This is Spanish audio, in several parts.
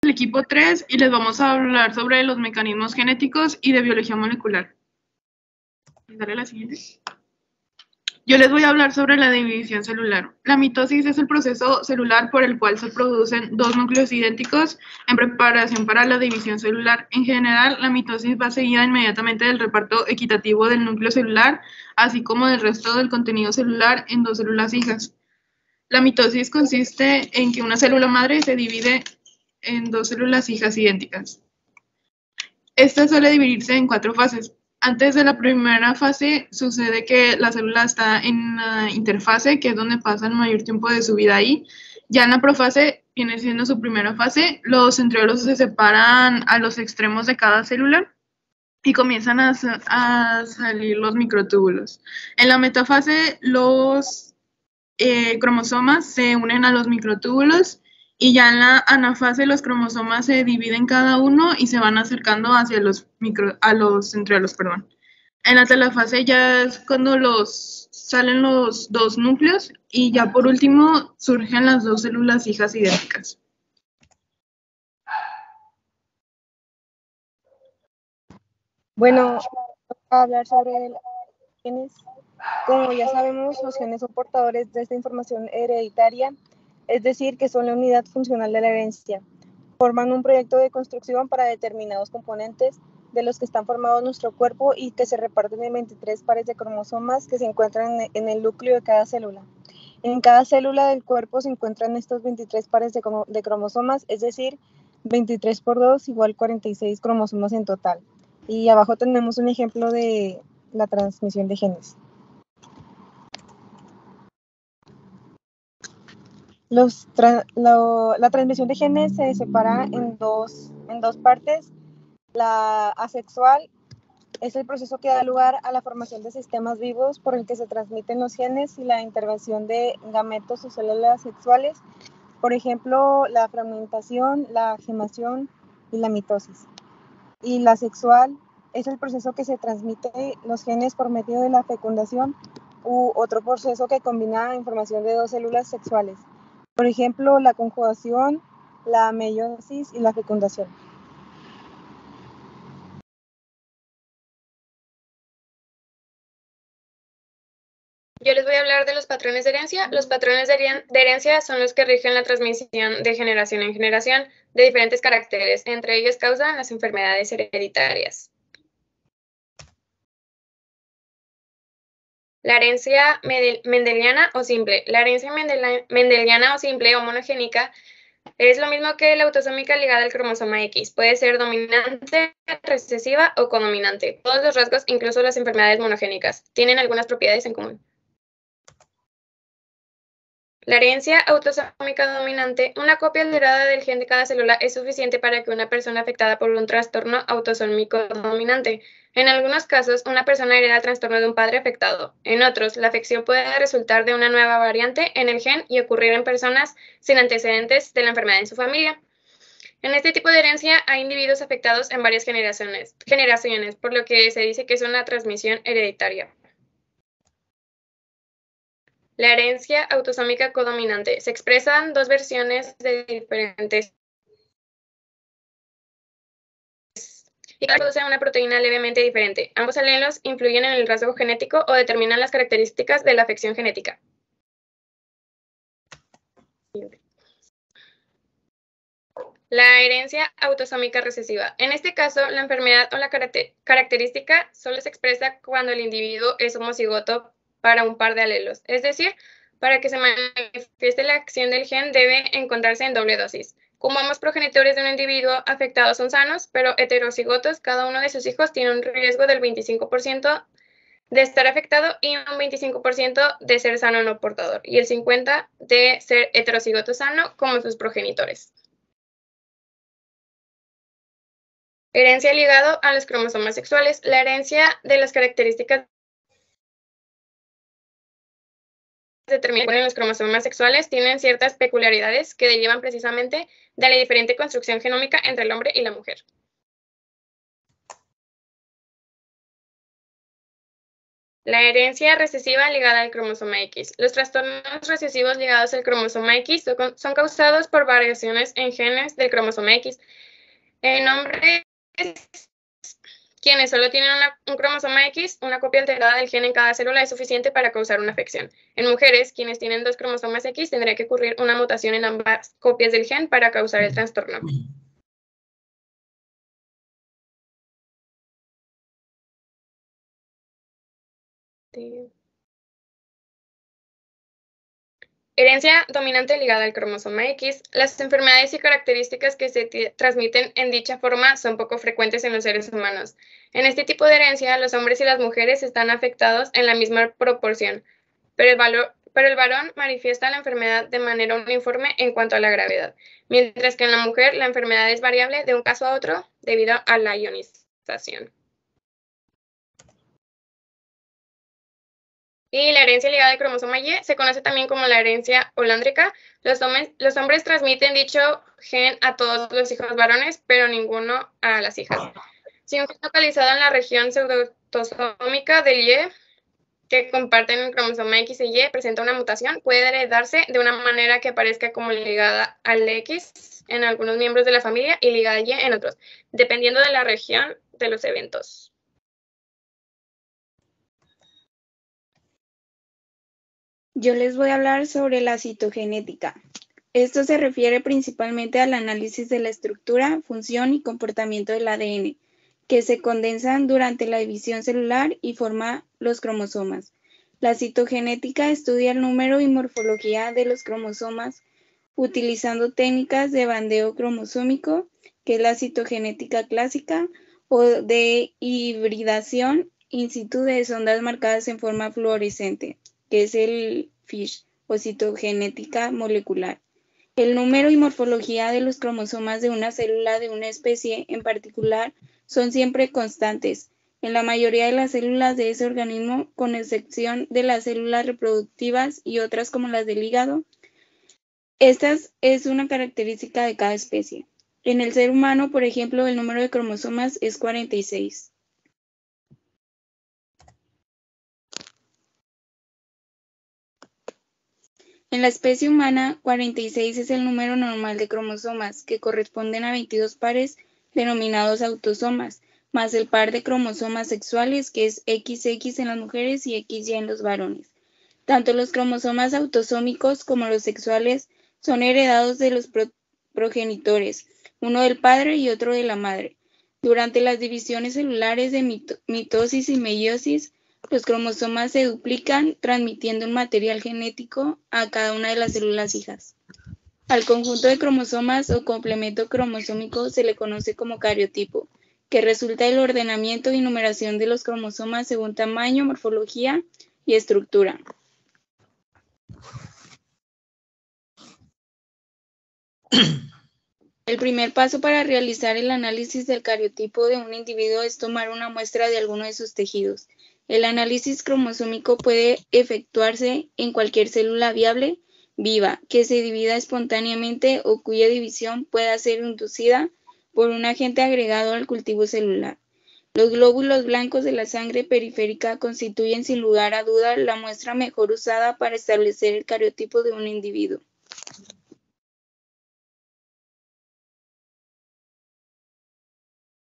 el equipo 3 y les vamos a hablar sobre los mecanismos genéticos y de biología molecular. Dale la siguiente. Yo les voy a hablar sobre la división celular. La mitosis es el proceso celular por el cual se producen dos núcleos idénticos en preparación para la división celular. En general, la mitosis va seguida inmediatamente del reparto equitativo del núcleo celular, así como del resto del contenido celular en dos células hijas. La mitosis consiste en que una célula madre se divide en dos células hijas idénticas. Esta suele dividirse en 4 fases. Antes de la primera fase sucede que la célula está en la interfase, que es donde pasa el mayor tiempo de su vida ahí. Ya en la profase, viene siendo su primera fase, los centriolos se separan a los extremos de cada célula y comienzan a salir los microtúbulos. En la metafase, los cromosomas se unen a los microtúbulos y ya en la anafase los cromosomas se dividen cada uno y se van acercando hacia los centriolos, perdón. En la telafase ya es cuando salen los dos núcleos y ya por último surgen las dos células hijas idénticas. Bueno, a hablar sobre los genes. Como ya sabemos, los genes son portadores de esta información hereditaria, es decir, que son la unidad funcional de la herencia. Forman un proyecto de construcción para determinados componentes de los que están formados nuestro cuerpo y que se reparten en 23 pares de cromosomas que se encuentran en el núcleo de cada célula. En cada célula del cuerpo se encuentran estos 23 pares de cromosomas, es decir, 23 por 2 igual 46 cromosomas en total. Y abajo tenemos un ejemplo de la transmisión de genes. La transmisión de genes se separa en dos partes. La asexual es el proceso que da lugar a la formación de sistemas vivos por el que se transmiten los genes y la intervención de gametos o células sexuales, por ejemplo, la fragmentación, la gemación y la mitosis. Y la sexual es el proceso que se transmite los genes por medio de la fecundación u otro proceso que combina información de dos células sexuales, por ejemplo, la conjugación, la meiosis y la fecundación. Yo les voy a hablar de los patrones de herencia. Los patrones de herencia son los que rigen la transmisión de generación en generación de diferentes caracteres. Entre ellos causan las enfermedades hereditarias. La herencia mendeliana o simple. La herencia mendeliana o simple o monogénica es lo mismo que la autosómica ligada al cromosoma X. Puede ser dominante, recesiva o codominante. Todos los rasgos, incluso las enfermedades monogénicas, tienen algunas propiedades en común. La herencia autosómica dominante, una copia alterada del gen de cada célula, es suficiente para que una persona afectada por un trastorno autosómico dominante. En algunos casos, una persona hereda el trastorno de un padre afectado. En otros, la afección puede resultar de una nueva variante en el gen y ocurrir en personas sin antecedentes de la enfermedad en su familia. En este tipo de herencia hay individuos afectados en varias generaciones, por lo que se dice que es una transmisión hereditaria. La herencia autosómica codominante. Se expresan dos versiones de diferentes y cada producen una proteína levemente diferente. Ambos alelos influyen en el rasgo genético o determinan las características de la afección genética. La herencia autosómica recesiva. En este caso, la enfermedad o la característica solo se expresa cuando el individuo es homocigoto para un par de alelos. Es decir, para que se manifieste la acción del gen debe encontrarse en doble dosis. Como ambos progenitores de un individuo afectado son sanos, pero heterocigotos, cada uno de sus hijos tiene un riesgo del 25% de estar afectado y un 25% de ser sano no portador, y el 50% de ser heterocigoto sano como sus progenitores. Herencia ligado a los cromosomas sexuales. La herencia de las características determinadas en los cromosomas sexuales tienen ciertas peculiaridades que derivan precisamente de la diferente construcción genómica entre el hombre y la mujer. La herencia recesiva ligada al cromosoma X. Los trastornos recesivos ligados al cromosoma X son causados por variaciones en genes del cromosoma X. En hombres quienes solo tienen un cromosoma X, una copia alterada del gen en cada célula es suficiente para causar una afección. En mujeres, quienes tienen 2 cromosomas X, tendría que ocurrir una mutación en ambas copias del gen para causar el trastorno. Herencia dominante ligada al cromosoma X. Las enfermedades y características que se transmiten en dicha forma son poco frecuentes en los seres humanos. En este tipo de herencia, los hombres y las mujeres están afectados en la misma proporción, pero el varón manifiesta la enfermedad de manera uniforme en cuanto a la gravedad, mientras que en la mujer la enfermedad es variable de un caso a otro debido a la ionización. Y la herencia ligada al cromosoma Y se conoce también como la herencia holándrica. Los hombres transmiten dicho gen a todos los hijos varones, pero ninguno a las hijas. Si un gen localizado en la región pseudoautosómica del Y, que comparten el cromosoma X y Y, presenta una mutación, puede heredarse de una manera que parezca como ligada al X en algunos miembros de la familia y ligada a Y en otros, dependiendo de la región de los eventos. Yo les voy a hablar sobre la citogenética. Esto se refiere principalmente al análisis de la estructura, función y comportamiento del ADN, que se condensan durante la división celular y forma los cromosomas. La citogenética estudia el número y morfología de los cromosomas utilizando técnicas de bandeo cromosómico, que es la citogenética clásica, o de hibridación in situ de sondas marcadas en forma fluorescente, que es el FISH, o citogenética molecular. El número y morfología de los cromosomas de una célula de una especie en particular son siempre constantes en la mayoría de las células de ese organismo, con excepción de las células reproductivas y otras como las del hígado. Esta es una característica de cada especie. En el ser humano, por ejemplo, el número de cromosomas es 46. En la especie humana, 46 es el número normal de cromosomas, que corresponden a 22 pares denominados autosomas, más el par de cromosomas sexuales, que es XX en las mujeres y XY en los varones. Tanto los cromosomas autosómicos como los sexuales son heredados de los progenitores, uno del padre y otro de la madre. Durante las divisiones celulares de mitosis y meiosis, los cromosomas se duplican, transmitiendo un material genético a cada una de las células hijas. Al conjunto de cromosomas o complemento cromosómico se le conoce como cariotipo, que resulta del ordenamiento y numeración de los cromosomas según tamaño, morfología y estructura. El primer paso para realizar el análisis del cariotipo de un individuo es tomar una muestra de alguno de sus tejidos. El análisis cromosómico puede efectuarse en cualquier célula viable, viva, que se divida espontáneamente o cuya división pueda ser inducida por un agente agregado al cultivo celular. Los glóbulos blancos de la sangre periférica constituyen sin lugar a duda la muestra mejor usada para establecer el cariotipo de un individuo.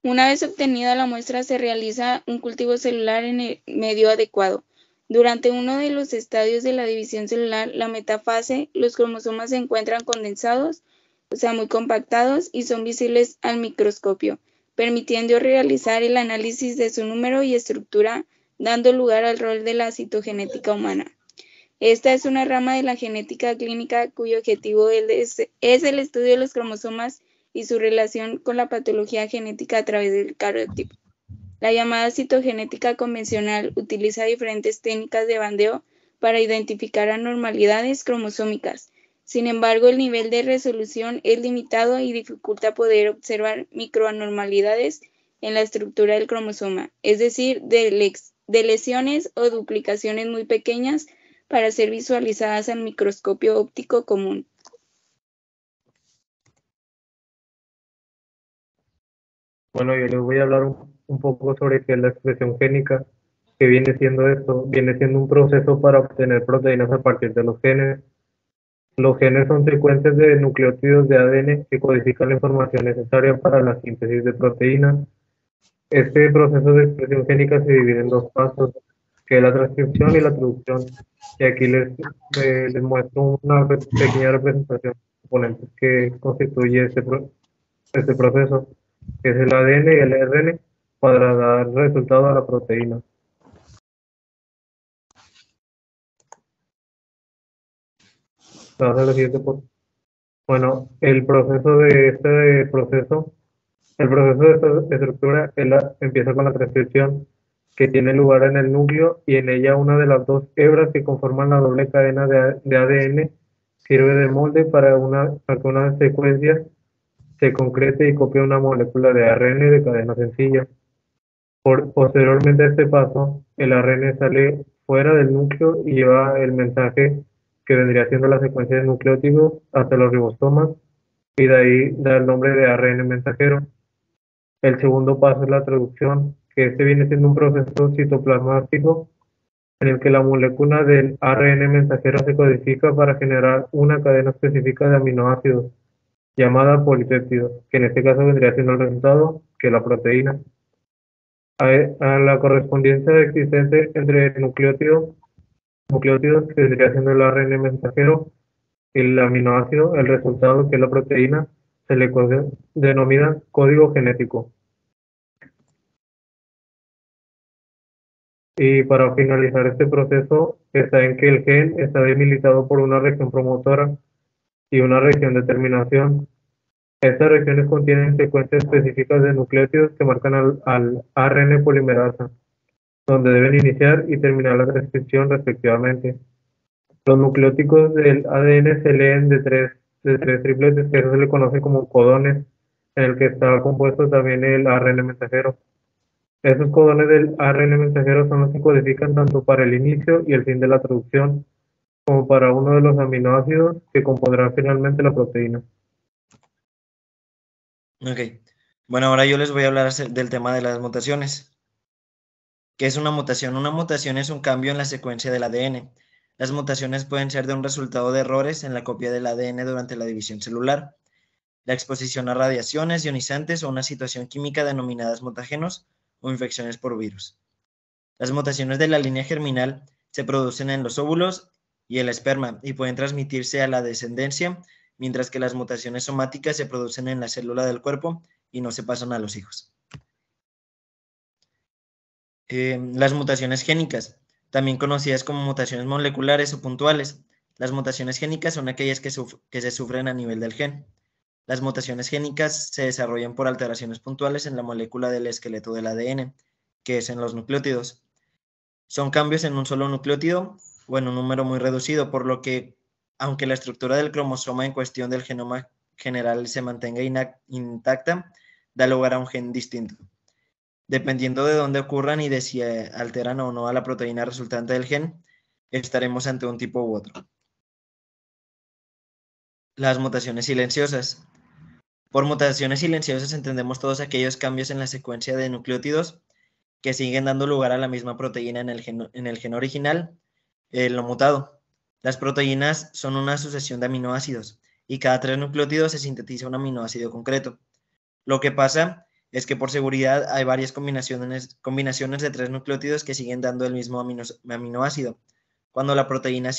Una vez obtenida la muestra, se realiza un cultivo celular en el medio adecuado. Durante uno de los estadios de la división celular, la metafase, los cromosomas se encuentran condensados, o sea, muy compactados, y son visibles al microscopio, permitiendo realizar el análisis de su número y estructura, dando lugar al rol de la citogenética humana. Esta es una rama de la genética clínica cuyo objetivo es el estudio de los cromosomas y su relación con la patología genética a través del cariotipo. La llamada citogenética convencional utiliza diferentes técnicas de bandeo para identificar anormalidades cromosómicas. Sin embargo, el nivel de resolución es limitado y dificulta poder observar microanormalidades en la estructura del cromosoma, es decir, de lesiones o duplicaciones muy pequeñas para ser visualizadas al microscopio óptico común. Bueno, yo les voy a hablar un poco sobre qué es la expresión génica. ¿Qué viene siendo esto? Viene siendo un proceso para obtener proteínas a partir de los genes. Los genes son secuencias de nucleótidos de ADN que codifican la información necesaria para la síntesis de proteínas. Este proceso de expresión génica se divide en dos pasos, que es la transcripción y la traducción. Y aquí les muestro una pequeña representación de los componentes que constituye este proceso, que es el ADN y el RN, para dar resultado a la proteína. Vamos a la siguiente foto. Bueno, el proceso de esta estructura empieza con la transcripción, que tiene lugar en el núcleo, y en ella una de las dos hebras que conforman la doble cadena de ADN sirve de molde para que una secuencia se concrete y copie una molécula de ARN de cadena sencilla. Posteriormente a este paso, el ARN sale fuera del núcleo y lleva el mensaje que vendría siendo la secuencia de nucleótidos hasta los ribosomas, y de ahí da el nombre de ARN mensajero. El segundo paso es la traducción, que este viene siendo un proceso citoplasmático en el que la molécula del ARN mensajero se codifica para generar una cadena específica de aminoácidos, llamada polipéptido, que en este caso vendría siendo el resultado, que es la proteína. A la correspondencia existente entre nucleótidos, que vendría siendo el ARN mensajero, y el aminoácido, el resultado, que es la proteína, se le denomina código genético. Y para finalizar este proceso, está en que el gen está debilitado por una región promotora y una región de terminación. Estas regiones contienen secuencias específicas de nucleótidos que marcan al ARN polimerasa, donde deben iniciar y terminar la transcripción respectivamente. Los nucleótidos del ADN se leen de tres tripletes, que eso se le conoce como codones, en el que está compuesto también el ARN mensajero. Esos codones del ARN mensajero son los que codifican tanto para el inicio y el fin de la traducción, como para uno de los aminoácidos que compondrán finalmente la proteína. Ok, bueno, ahora yo les voy a hablar del tema de las mutaciones. ¿Qué es una mutación? Una mutación es un cambio en la secuencia del ADN. Las mutaciones pueden ser de un resultado de errores en la copia del ADN durante la división celular, la exposición a radiaciones ionizantes o una situación química denominadas mutágenos o infecciones por virus. Las mutaciones de la línea germinal se producen en los óvulos y el esperma y pueden transmitirse a la descendencia, mientras que las mutaciones somáticas se producen en la célula del cuerpo y no se pasan a los hijos. Las mutaciones génicas, también conocidas como mutaciones moleculares o puntuales. Las mutaciones génicas son aquellas que se sufren a nivel del gen. Las mutaciones génicas se desarrollan por alteraciones puntuales en la molécula del esqueleto del ADN, que es en los nucleótidos. Son cambios en un solo nucleótido o en un número muy reducido, por lo que, aunque la estructura del cromosoma en cuestión del genoma general se mantenga intacta, da lugar a un gen distinto. Dependiendo de dónde ocurran y de si alteran o no a la proteína resultante del gen, estaremos ante un tipo u otro. Las mutaciones silenciosas. Por mutaciones silenciosas entendemos todos aquellos cambios en la secuencia de nucleótidos que siguen dando lugar a la misma proteína en el gen original, lo mutado. Las proteínas son una sucesión de aminoácidos y cada 3 nucleótidos se sintetiza un aminoácido concreto. Lo que pasa es que por seguridad hay varias combinaciones de 3 nucleótidos que siguen dando el mismo aminoácido. Cuando la proteína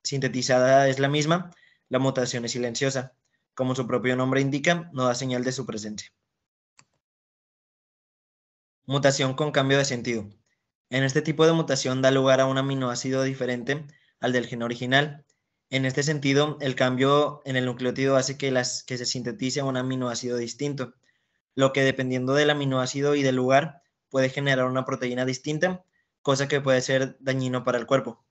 sintetizada es la misma, la mutación es silenciosa. Como su propio nombre indica, no da señal de su presencia. Mutación con cambio de sentido. En este tipo de mutación da lugar a un aminoácido diferente al del gen original. En este sentido, el cambio en el nucleótido hace que se sintetice un aminoácido distinto, lo que dependiendo del aminoácido y del lugar puede generar una proteína distinta, cosa que puede ser dañino para el cuerpo.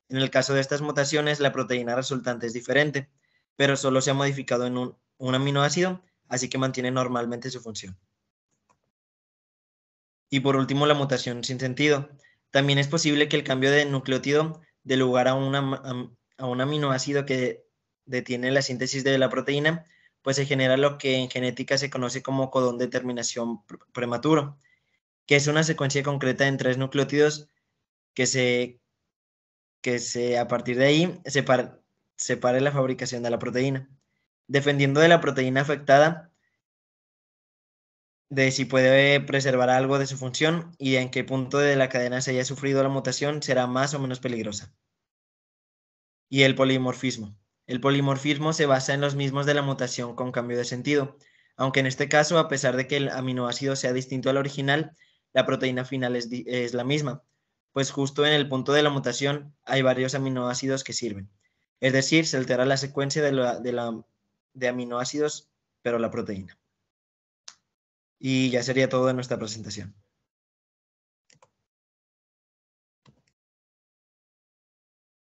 En el caso de estas mutaciones, la proteína resultante es diferente, pero solo se ha modificado en un aminoácido, así que mantiene normalmente su función. Y por último, la mutación sin sentido. También es posible que el cambio de nucleótido dé lugar a un aminoácido que detiene la síntesis de la proteína, pues se genera lo que en genética se conoce como codón de terminación prematuro. que es una secuencia concreta en 3 nucleótidos que a partir de ahí separe la fabricación de la proteína, dependiendo de la proteína afectada, de si puede preservar algo de su función y en qué punto de la cadena se haya sufrido la mutación, será más o menos peligrosa. Y el polimorfismo. El polimorfismo se basa en los mismos de la mutación con cambio de sentido, aunque en este caso, a pesar de que el aminoácido sea distinto al original, la proteína final es la misma, pues justo en el punto de la mutación hay varios aminoácidos que sirven. Es decir, se altera la secuencia de aminoácidos, pero la proteína. Y ya sería todo de nuestra presentación.